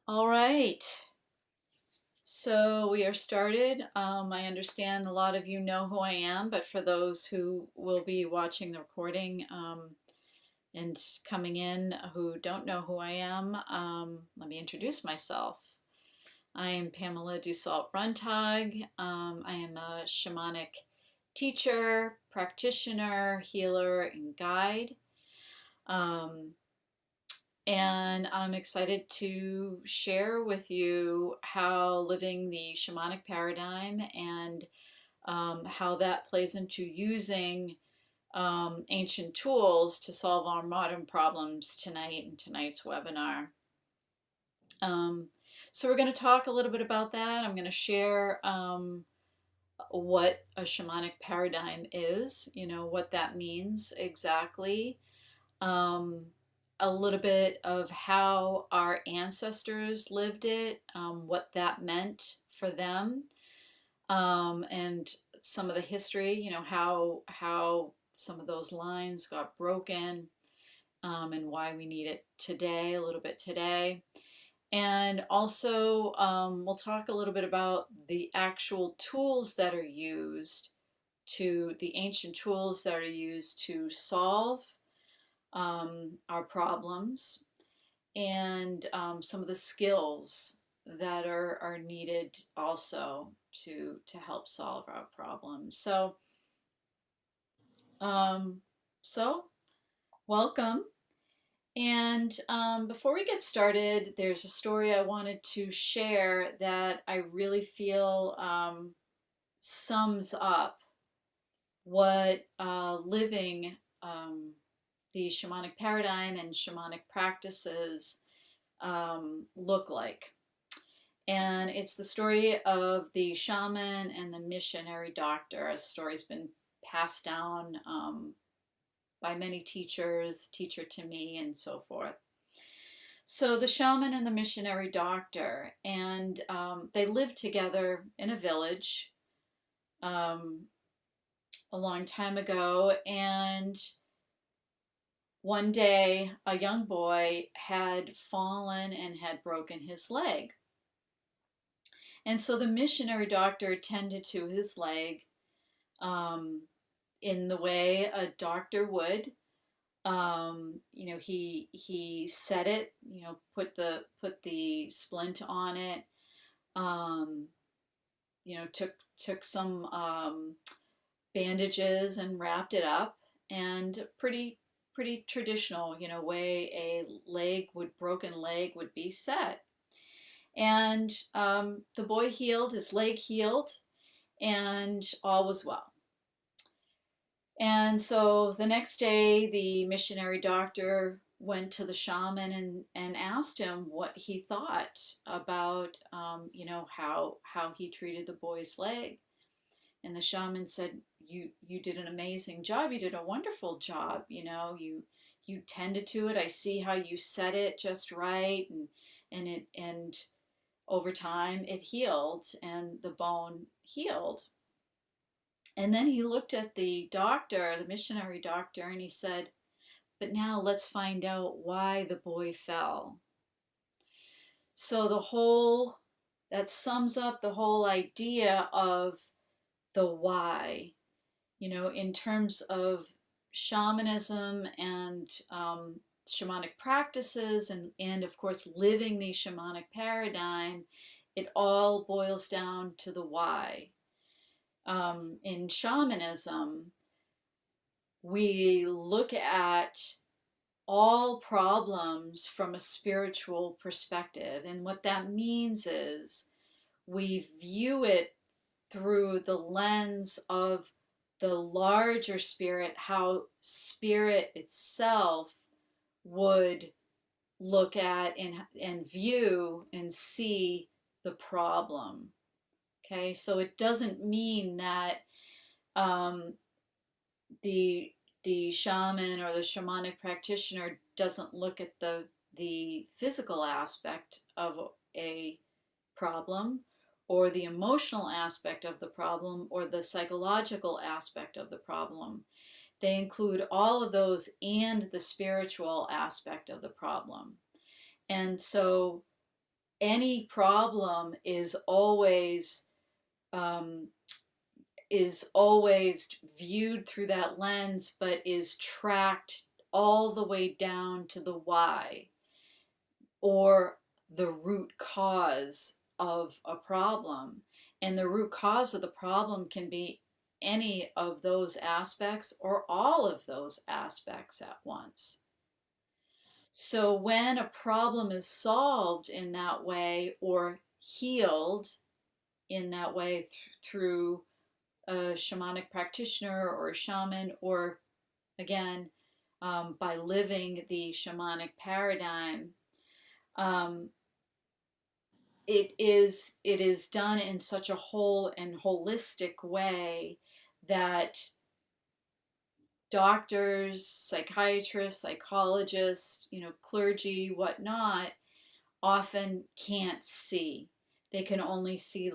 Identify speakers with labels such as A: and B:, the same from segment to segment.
A: All right, so we are started. I understand a lot of you know who I am, but for those who will be watching the recording and coming in who don't know who I am, let me introduce myself. I am Pamela Dussault Runtag. I am a shamanic teacher, practitioner, healer, and guide. Um, And I'm excited to share with you how living the shamanic paradigm and how that plays into using ancient tools to solve our modern problems tonight in tonight's webinar. Um, so we're going to talk a little bit about that. I'm going to share what a shamanic paradigm is, what that means exactly. Um, a little bit of how our ancestors lived it, what that meant for them, and some of the history. How some of those lines got broken, and why we need it today, a little bit today. And also, we'll talk a little bit about the actual tools that are used the ancient tools that are used to solve our problems and some of the skills that are needed also to help solve our problems. Um, so welcome. And before we get started, there's a story I wanted to share that I really feel sums up what living the shamanic paradigm and shamanic practices look like. And it's the story of the shaman and the missionary doctor. A story's been passed down by many teachers, teacher to me, and so forth. So the shaman and the missionary doctor, and they lived together in a village um, a long time ago. And one day, a young boy had fallen and had broken his leg. And so the missionary doctor tended to his leg um, in the way a doctor would. He set it, put the splint on it. Um, took some bandages and wrapped it up, and pretty traditional, way a broken leg would be set. And the boy healed, his leg healed, and all was well. And so the next day, the missionary doctor went to the shaman and asked him what he thought about, how he treated the boy's leg. And the shaman said, "You did an amazing job. You did a wonderful job. You tended to it. I see how you set it just right, and over time it healed, and the bone healed." And then he looked at the doctor, the missionary doctor, and he said, "But now let's find out why the boy fell." So that sums up the whole idea of the why, in terms of shamanism and shamanic practices, and of course living the shamanic paradigm. It all boils down to the why. In shamanism, we look at all problems from a spiritual perspective. And what that means is we view it through the lens of the larger spirit, how spirit itself would look at and view and see the problem. Okay, so it doesn't mean that um, the the shaman or the shamanic practitioner doesn't look at the physical aspect of a problem, or the emotional aspect of the problem, or the psychological aspect of the problem. They include all of those and the spiritual aspect of the problem. And so any problem um, is always viewed through that lens, but is tracked all the way down to the why, or the root cause of a problem. And the root cause of the problem can be any of those aspects or all of those aspects at once. So when a problem is solved in that way or healed in that way through a shamanic practitioner or a shaman, or again, by living the shamanic paradigm, um, it is done in such a whole and holistic way that doctors, psychiatrists, psychologists, clergy, whatnot, often can't see. They can only see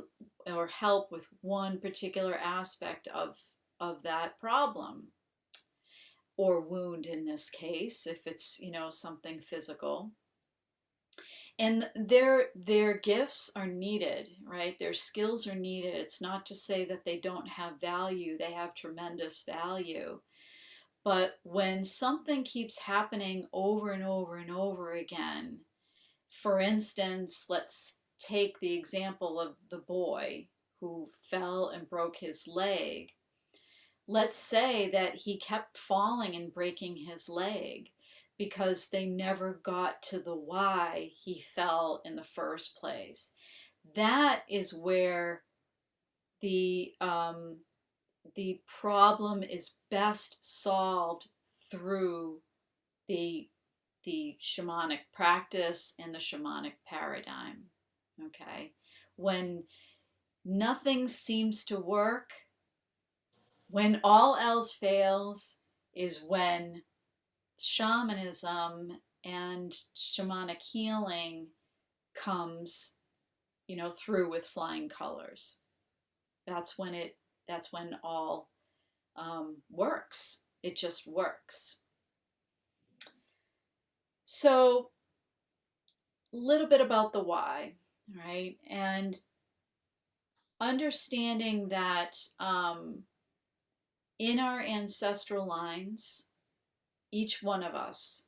A: or help with one particular aspect of that problem or wound, in this case, if it's something physical. And their gifts are needed, right? Their skills are needed. It's not to say that they don't have value. They have tremendous value. But when something keeps happening over and over and over again, for instance, let's take the example of the boy who fell and broke his leg. Let's say that he kept falling and breaking his leg because they never got to the why he fell in the first place. That is where the the problem is best solved through the the shamanic practice and the shamanic paradigm. Okay, when nothing seems to work, when all else fails, is when shamanism and shamanic healing comes, through with flying colors. That's when it. That's when all works. It just works. So, a little bit about the why, right? And understanding that in our ancestral lines, each one of us,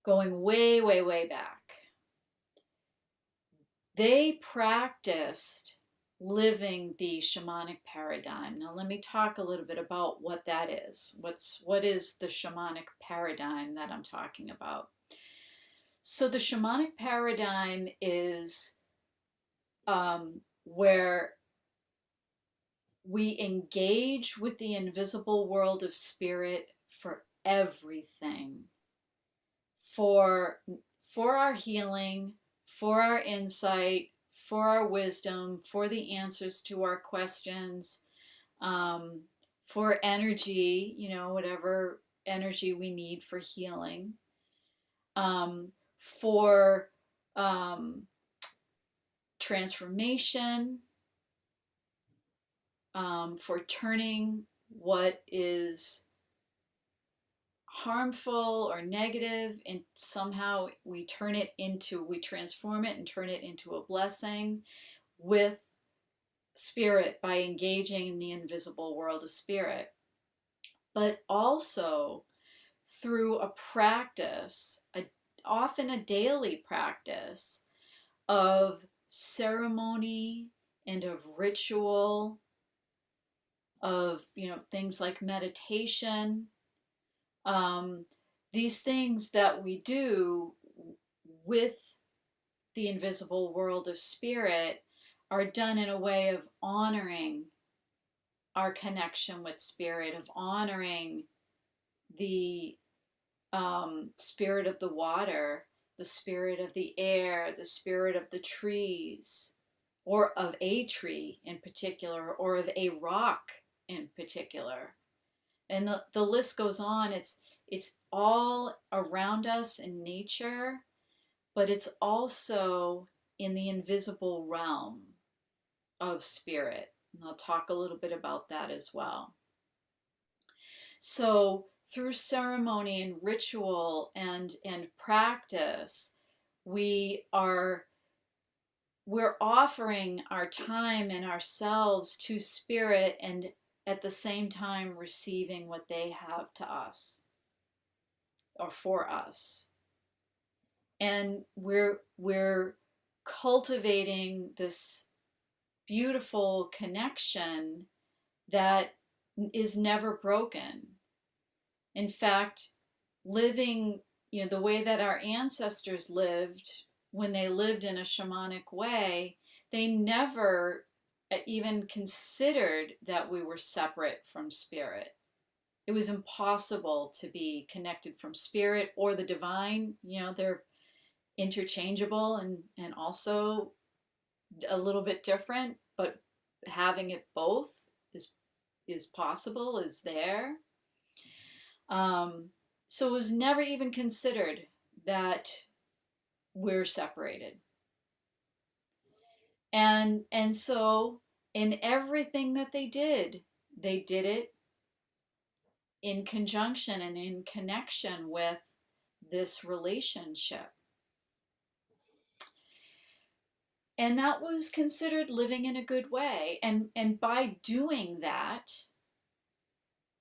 A: going way, way, way back, they practiced living the shamanic paradigm. Now, let me talk a little bit about what that is. What is the shamanic paradigm that I'm talking about? So, the shamanic paradigm is where we engage with the invisible world of spirit for everything, for for our healing, for our insight, for our wisdom, for the answers to our questions, um, for energy, whatever energy we need for healing, for um, transformation, for turning what is harmful or negative, and somehow we transform it and turn it into a blessing with spirit by engaging in the invisible world of spirit. But also through a practice, often a daily practice of ceremony and of ritual, of things like meditation, um, these things that we do with the invisible world of spirit are done in a way of honoring our connection with spirit, of honoring the spirit of the water, the spirit of the air, the spirit of the trees, or of a tree in particular, or of a rock in particular. And the list goes on. It's all around us in nature, but it's also in the invisible realm of spirit. And I'll talk a little bit about that as well. So through ceremony and ritual and practice, we are we're offering our time and ourselves to spirit, and at the same time receiving what they have to us or for us. And we're cultivating this beautiful connection that is never broken. In fact, living, the way that our ancestors lived when they lived in a shamanic way, they never even considered that we were separate from spirit. It was impossible to be connected from spirit or the divine. They're interchangeable and also a little bit different, but having it both is possible, is there. So it was never even considered that we're separated. And so in everything that they did it in conjunction and in connection with this relationship. And that was considered living in a good way. And by doing that,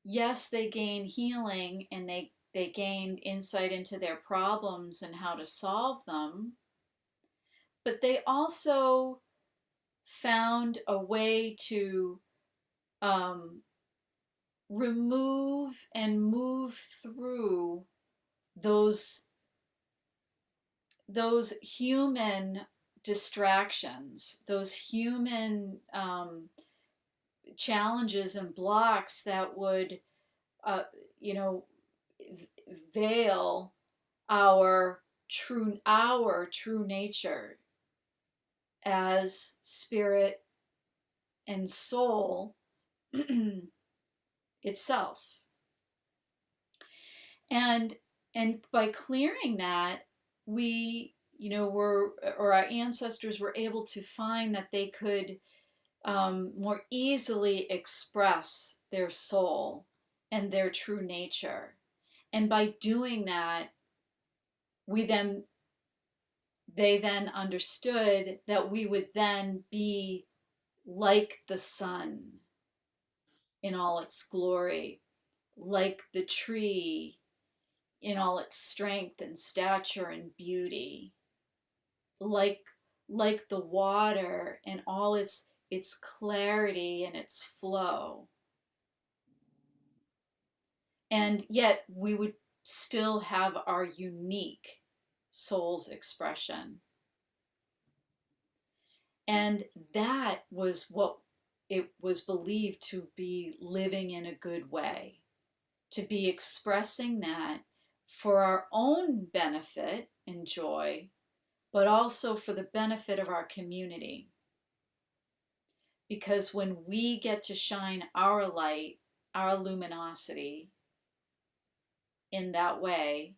A: yes, they gain healing, and they gained insight into their problems and how to solve them, but they also found a way to um, remove and move through those human distractions, those human challenges and blocks that would, uh, you know, veil our true nature as spirit and soul itself. And by clearing that, we, were, or our ancestors were able to find that they could more easily express their soul and their true nature. And by doing that, we then they then understood that we would then be like the sun in all its glory, like the tree in all its strength and stature and beauty, like the water and all its clarity and its flow. And yet we would still have our unique soul's expression. And that was what it was believed to be living in a good way, to be expressing that for our own benefit and joy, but also for the benefit of our community. Because when we get to shine our light, our luminosity in that way,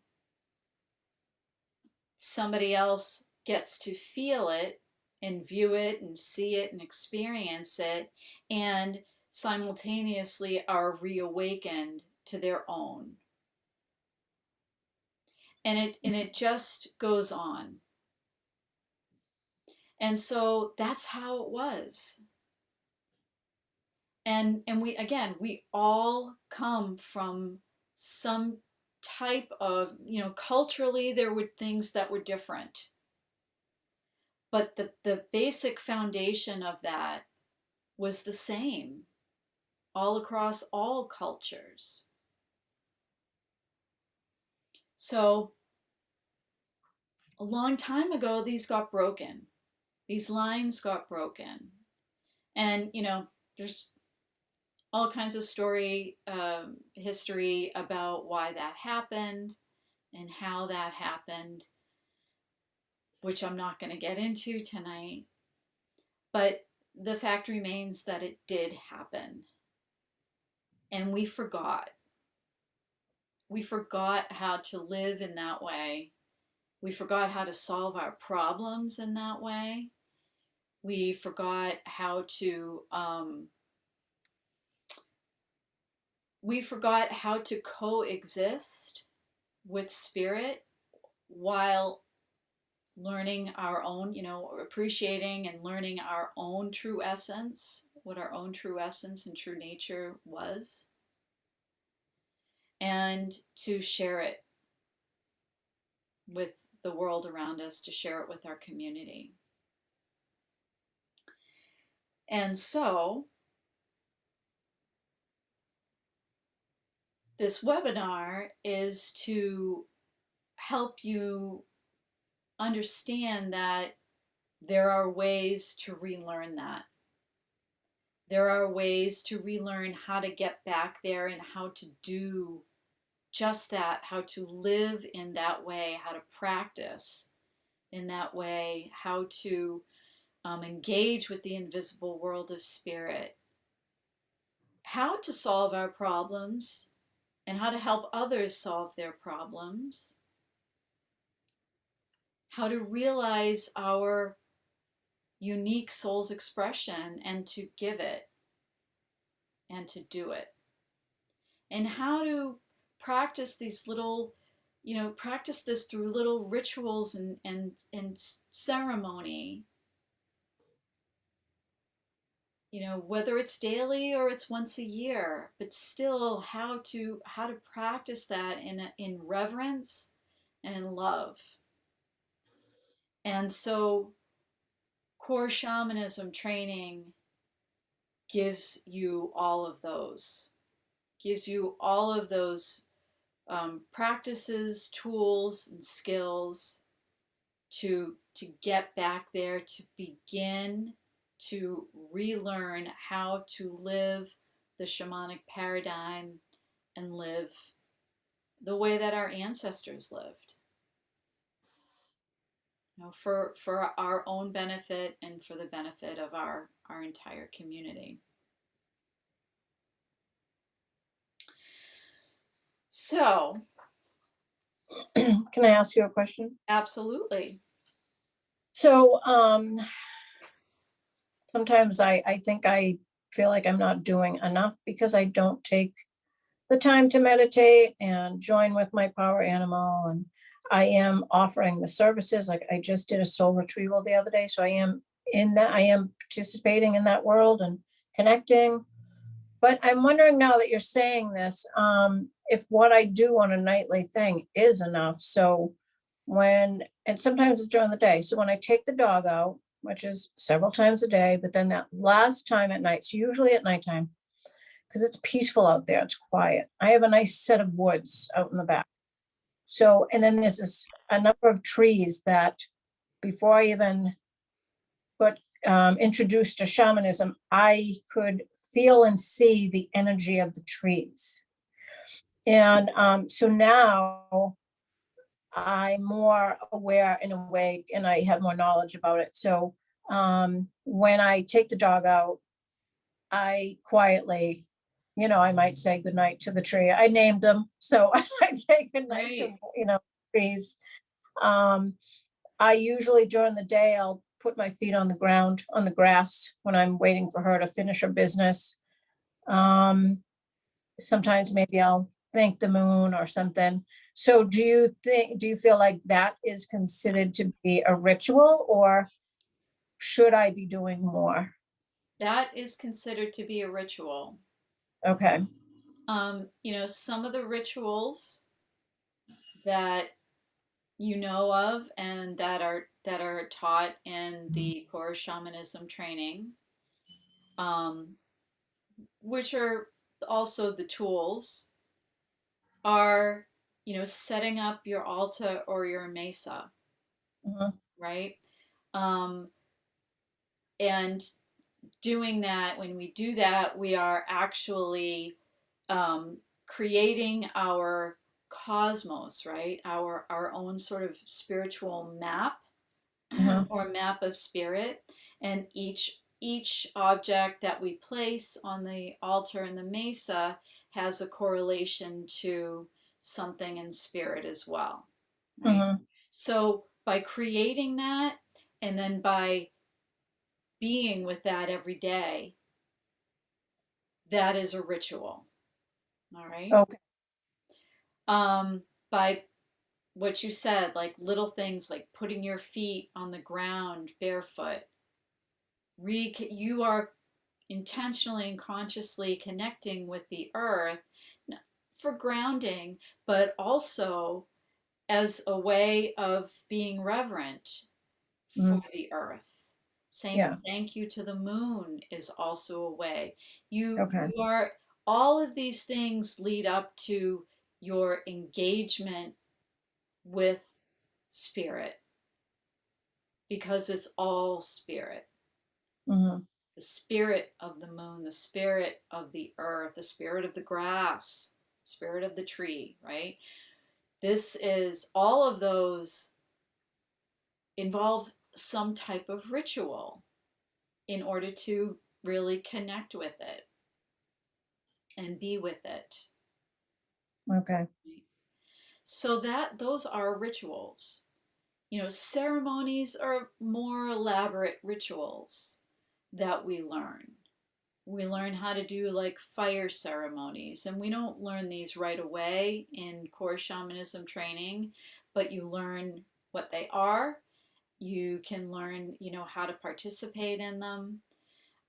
A: somebody else gets to feel it and view it and see it and experience it, and simultaneously are reawakened to their own. And it just goes on. And so that's how it was. And we all come from some type of, culturally there were things that were different, but the basic foundation of that was the same all across all cultures. So a long time ago, these got broken. These lines got broken. And, there's all kinds of history about why that happened and how that happened, which I'm not going to get into tonight. But the fact remains that it did happen. And we forgot. We forgot how to live in that way. We forgot how to solve our problems in that way. We forgot how to we forgot how to coexist with spirit while learning our own, appreciating and learning our own true essence, what our own true essence and true nature was, and to share it with the world around us, to share it with our community. And so, this webinar is to help you understand that there are ways to relearn that. There are ways to relearn how to get back there and how to do just that, how to live in that way, how to practice in that way, how to engage with the invisible world of spirit, how to solve our problems, and how to help others solve their problems, how to realize our unique soul's expression and to give it and to do it, and how to practice these little, practice this through little rituals and ceremony, whether it's daily or it's once a year, but still how to practice that in reverence and in love. And so core shamanism training gives you all of those, gives you all of those practices, tools, and skills to get back there, to begin to relearn how to live the shamanic paradigm and live the way that our ancestors lived, for our own benefit and for the benefit of our entire community. So,
B: can I ask you a question?
A: absolutely.
B: So sometimes I think I feel like I'm not doing enough because I don't take the time to meditate and join with my power animal. And I am offering the services. Like I just did a soul retrieval the other day. So I am participating in that world and connecting. But I'm wondering now that you're saying this, if what I do on a nightly thing is enough. So and sometimes it's during the day. So when I take the dog out, which is several times a day, but then that last time at night, it's usually at nighttime, because it's peaceful out there, it's quiet. I have a nice set of woods out in the back. So, and then a number of trees that before I even got introduced to shamanism, I could feel and see the energy of the trees. And so now I'm more aware and awake and I have more knowledge about it. So when I take the dog out, I quietly, I might say goodnight to the tree. I named them. So I say goodnight to,
A: Right.
B: trees. Um, I usually during the day, I'll put my feet on the ground, on the grass when I'm waiting for her to finish her business. Um, Sometimes maybe I'll thank the moon or something. So do you feel like that is considered to be a ritual, or should I be doing more?
A: That is considered to be a ritual.
B: Okay.
A: Some of the rituals that you know of and that are taught in the core shamanism training, um, which are also the tools, are setting up your altar or your mesa,
B: Mhm.
A: right? Um, and doing that, when we do that, we are actually creating our cosmos, right? Our own sort of spiritual map
B: Mhm.
A: or map of spirit, and each object that we place on the altar in the mesa has a correlation to something in spirit as well, right?
B: Mhm.
A: So by creating that and then by being with that every day, that is a ritual. All right.
B: Okay.
A: By what you said, like little things like putting your feet on the ground barefoot, you are intentionally and consciously connecting with the earth for grounding, but also as a way of being reverent for
B: Mhm.
A: the earth. Saying
B: Yeah.
A: thank you to the moon is also a way.
B: Okay.
A: You are, all of these things lead up to your engagement with spirit, because it's all spirit.
B: Hmm.
A: The spirit of the moon, the spirit of the earth, the spirit of the grass, spirit of the tree, right? This is, all of those involve some type of ritual in order to really connect with it and be with it.
B: Okay.
A: So that those are rituals. You know, ceremonies are more elaborate rituals that we learn. We learn how to do like fire ceremonies, and we don't learn these right away in core shamanism training, but you learn what they are. You can learn, you know, how to participate in them.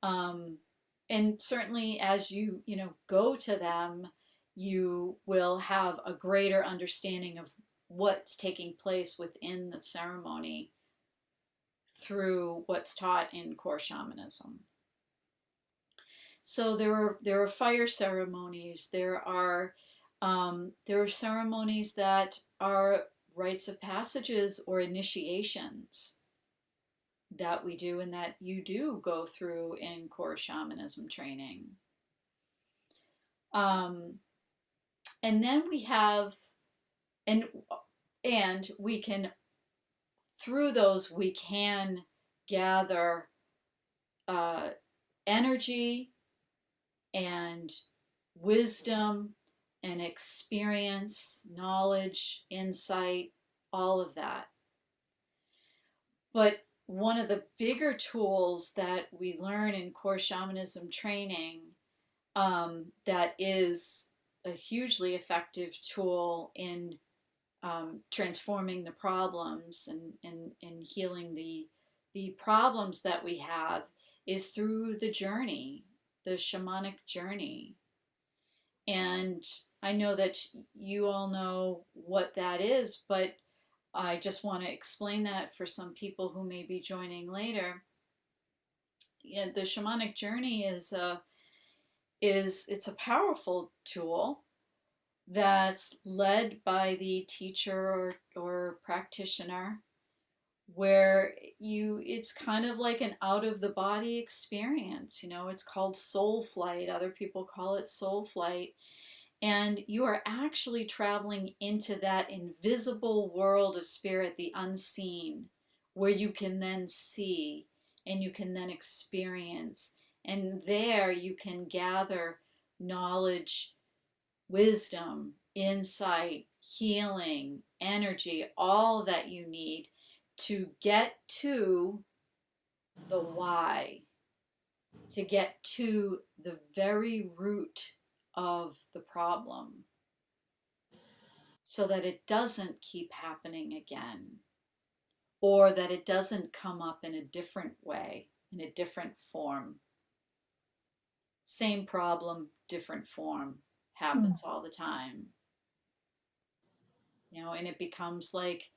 A: Um, and certainly as you know, go to them, you will have a greater understanding of what's taking place within the ceremony through what's taught in core shamanism. So there are fire ceremonies. There are ceremonies that are rites of passages or initiations that we do and that you do go through in core shamanism training. Um, and then we have, and we can, through those we can gather uh, energy and wisdom and experience, knowledge, insight, all of that. But one of the bigger tools that we learn in core shamanism training, that is a hugely effective tool in transforming the problems and healing the problems that we have, is through the journey, the shamanic journey. And I know that you all know what that is, but I just want to explain that for some people who may be joining later. Yeah, the shamanic journey is it's a powerful tool that's led by the teacher or practitioner, where it's kind of like an out of the body experience. You know, it's called soul flight. Other people call it soul flight. And you are actually traveling into that invisible world of spirit, the unseen, where you can then see and you can then experience. And there you can gather knowledge, wisdom, insight, healing, energy, all that you need to get to the why, to get to the very root of the problem, so that it doesn't keep happening again, or that it doesn't come up in a different way, in a different form. Same problem, different form
B: Mm.
A: happens all the time. You know, and it becomes like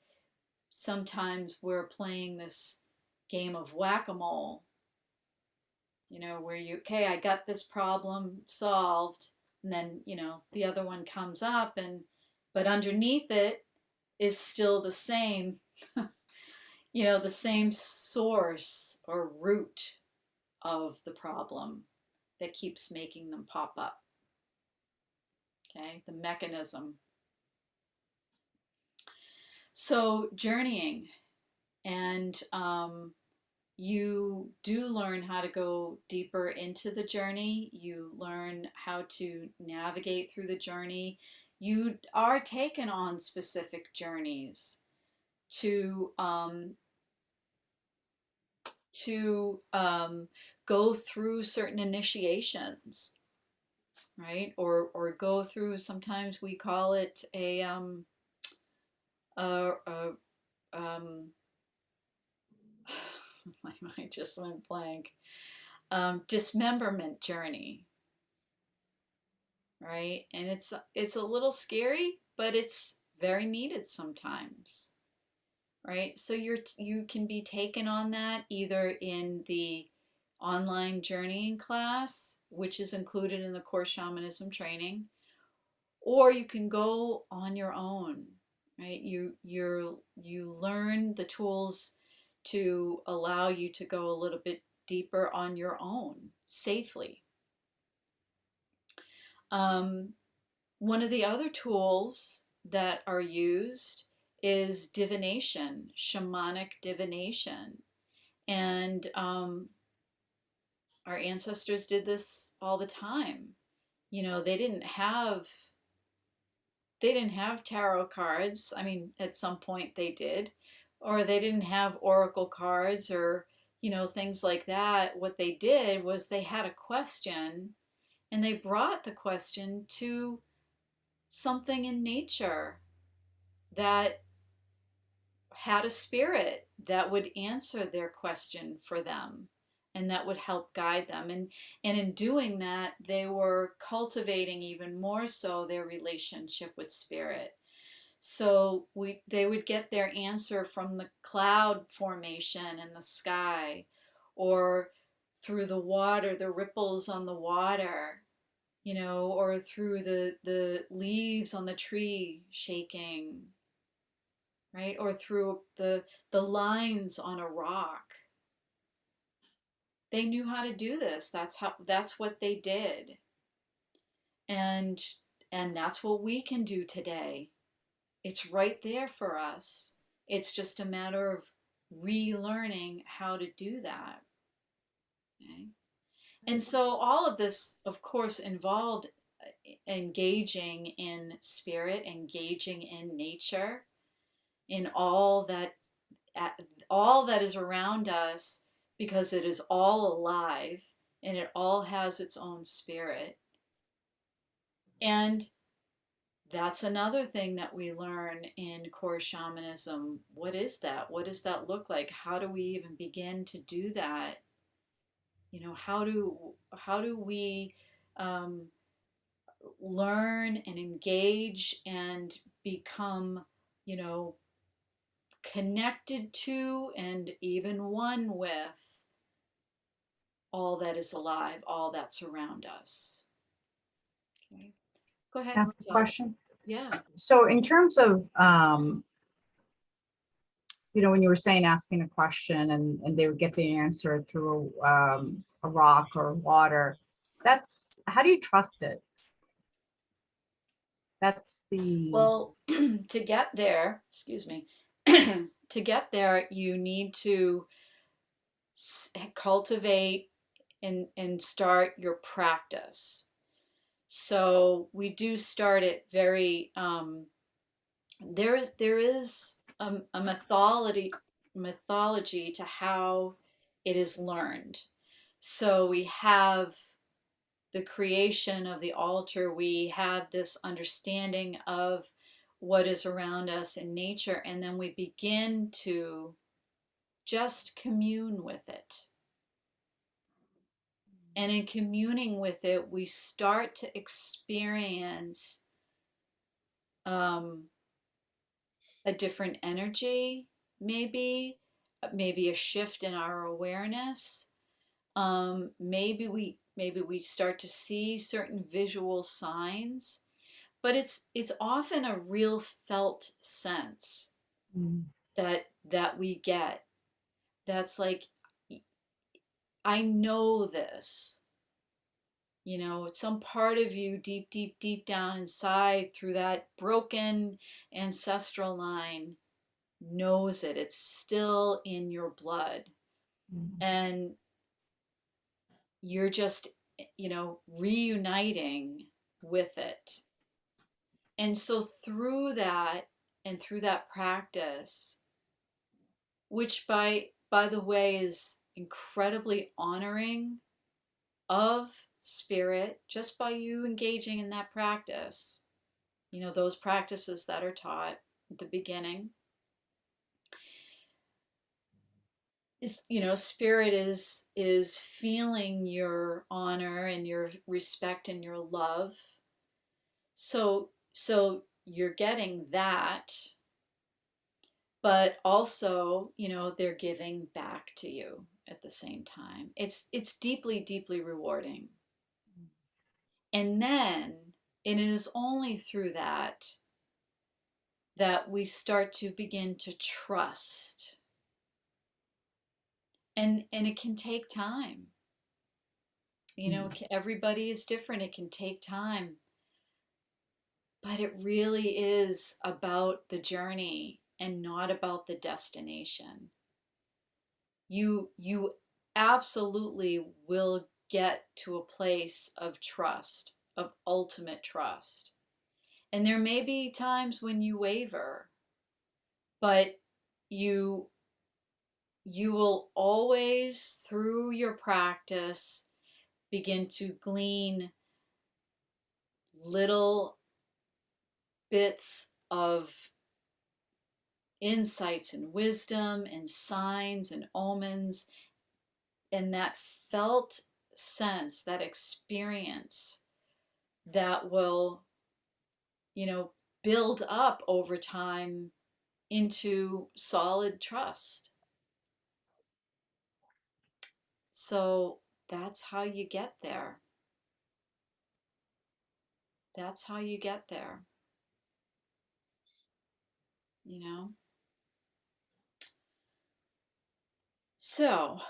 A: sometimes we're playing this game of whack-a-mole, you know, where okay, I got this problem solved, and then, you know, the other one comes up, and but underneath it is still the same, you know, the same source or root of the problem that keeps making them pop up. Okay, the mechanism. So journeying, and you do learn how to go deeper into the journey. You learn how to navigate through the journey. You are taken on specific journeys to to go through certain initiations. right? Or go through, sometimes we call it a my mind just went blank. Dismemberment journey, right? And it's a little scary, but it's very needed sometimes, right? So you can be taken on that either in the online journeying class, which is included in the course Shamanism Training, or you can go on your own, right? You learn the tools to allow you to go a little bit deeper on your own safely. um, One of the other tools that are used is divination, shamanic divination. And our ancestors did this all the time. You know, they didn't have tarot cards. I mean, at some point they did, or they didn't have oracle cards or, things like that. What they did was they had a question and they brought the question to something in nature that had a spirit that would answer their question for them and that would help guide them. And in doing that, they were cultivating even more so their relationship with spirit. So they would get their answer from the cloud formation in the sky, or through the water, the ripples on the water, or through the leaves on the tree shaking, right? Or through the lines on a rock. They knew how to do this. That's what they did. And and that's what we can do today. It's right there for us. It's just a matter of relearning how to do that. Okay? And so all of this, of course, involved engaging in spirit, engaging in nature, in all that is around us, because it is all alive and it all has its own spirit. And that's another thing that we learn in core shamanism. What is that? What does that look like? How do we even begin to do that? How do we um, learn and engage and become, you know, connected to and even one with all that is alive, all that's around us. Okay. Go ahead,
C: Ask a
A: Michelle.
C: question.
A: Yeah.
C: So in terms of, when you were saying asking a question and they would get the answer through a rock or water, that's, how do you trust it? That's the,
A: Well, to get there, excuse me, to get there, you need to cultivate and start your practice. So we do start it very. There is a mythology to how it is learned. So we have the creation of the altar. We have this understanding of what is around us in nature, and then we begin to just commune with it. And in communing with it, we start to experience um, a different energy, maybe a shift in our awareness. Maybe we start to see certain visual signs, but it's often a real felt sense
C: mm,
A: that we get. That's like, I know this. Some part of you deep, deep, deep down inside, through that broken ancestral line, knows it. It's still in your blood.
C: mm,
A: And you're just, reuniting with it. And so through that, and through that practice, which by the way is incredibly honoring of spirit, just by you engaging in that practice, those practices that are taught at the beginning, spirit is feeling your honor and your respect and your love. So you're getting that, but also, they're giving back to you at the same time. It's deeply, deeply rewarding. And then it is only through that we start to begin to trust. And it can take time. Everybody is different. It can take time. But it really is about the journey and not about the destination. You absolutely will get to a place of trust, of ultimate trust. And there may be times when you waver, but you you will always, through your practice, begin to glean little bits of insights and wisdom and signs and omens, and that felt sense, that experience that will, build up over time into solid trust. So that's how you get there. That's how you get there. You know? So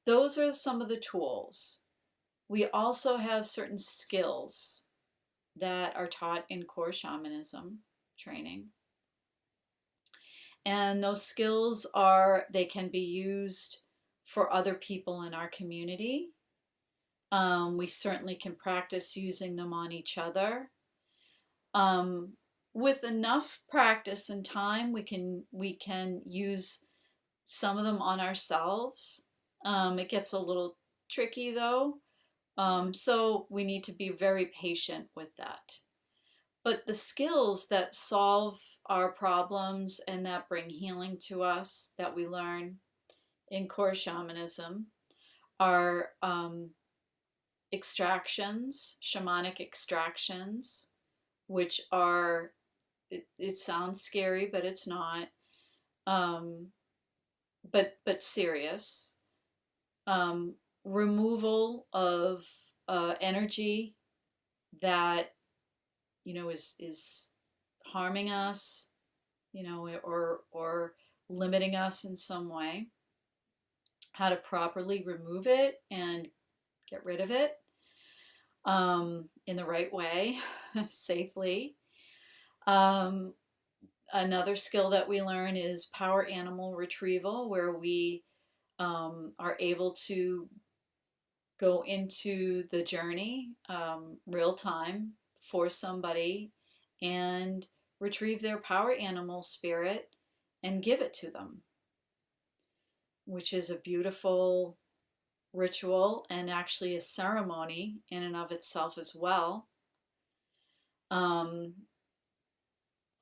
A: those are some of the tools. We also have certain skills that are taught in core shamanism training. And those skills they can be used for other people in our community. We certainly can practice using them on each other. With enough practice and time, we can use some of them on ourselves. It gets a little tricky though, so we need to be very patient with that. But the skills that solve our problems and that bring healing to us that we learn in core shamanism are extractions, shamanic extractions, which are, it sounds scary, but it's not, but serious. Removal of energy that is harming us, or limiting us in some way. How to properly remove it and get rid of it in the right way, safely. Another skill that we learn is power animal retrieval, where we are able to go into the journey real time for somebody and retrieve their power animal spirit and give it to them, which is a beautiful ritual and actually a ceremony in and of itself as well.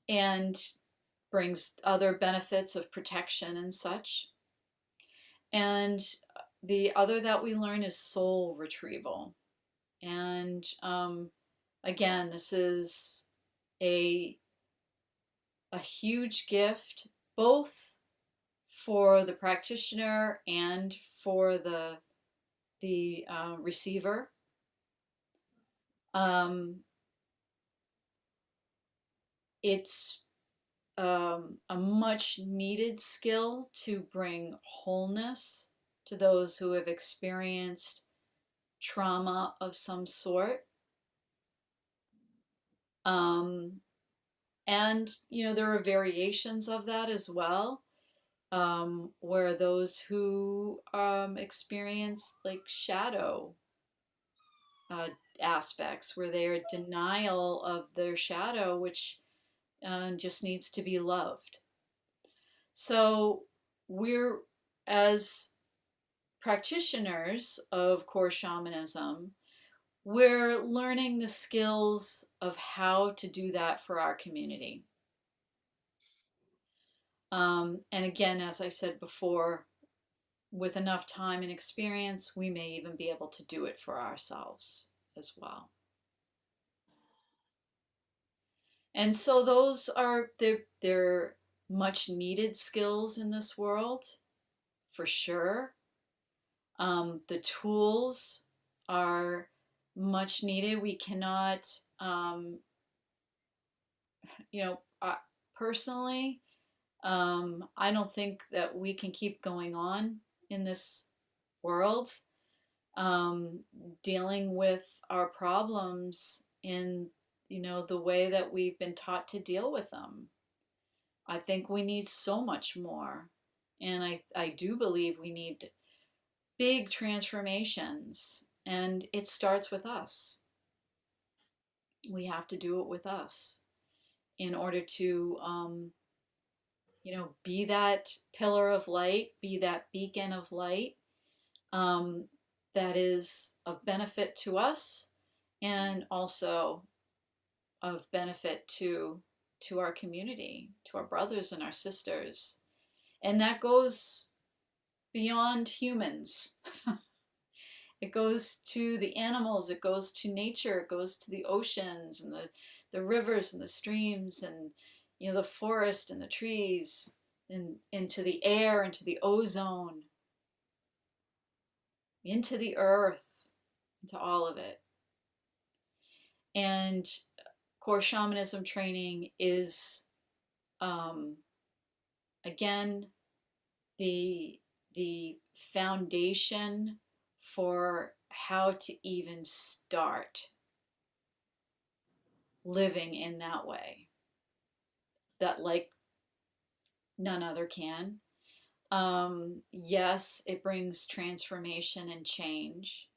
A: And brings other benefits of protection and such. And the other that we learn is soul retrieval. And again, this is a huge gift, both for the practitioner and for the receiver. It's a much needed skill to bring wholeness to those who have experienced trauma of some sort. And, there are variations of that as well, where those who experience like shadow aspects, where they are denial of their shadow, which just needs to be loved. So we're, as practitioners of core shamanism, we're learning the skills of how to do that for our community. And again, as I said before, with enough time and experience, we may even be able to do it for ourselves as well. And so those are they're much needed skills in this world, for sure. The tools are much needed. We cannot, you know, personally, I don't think that we can keep going on in this world, um, dealing with our problems in, the way that we've been taught to deal with them. I think we need so much more. And I do believe we need big transformations. And it starts with us. We have to do it with us in order to, be that pillar of light, be that beacon of light, um, that is of benefit to us and also of benefit to our community, to our brothers and our sisters. And that goes beyond humans. It goes to the animals, it goes to nature, it goes to the oceans and the rivers and the streams and the forest and the trees and into the air, into the ozone, into the earth, into all of it. And core shamanism training is, um, again, the foundation for how to even start living in that way, that like none other can. Yes, it brings transformation and change.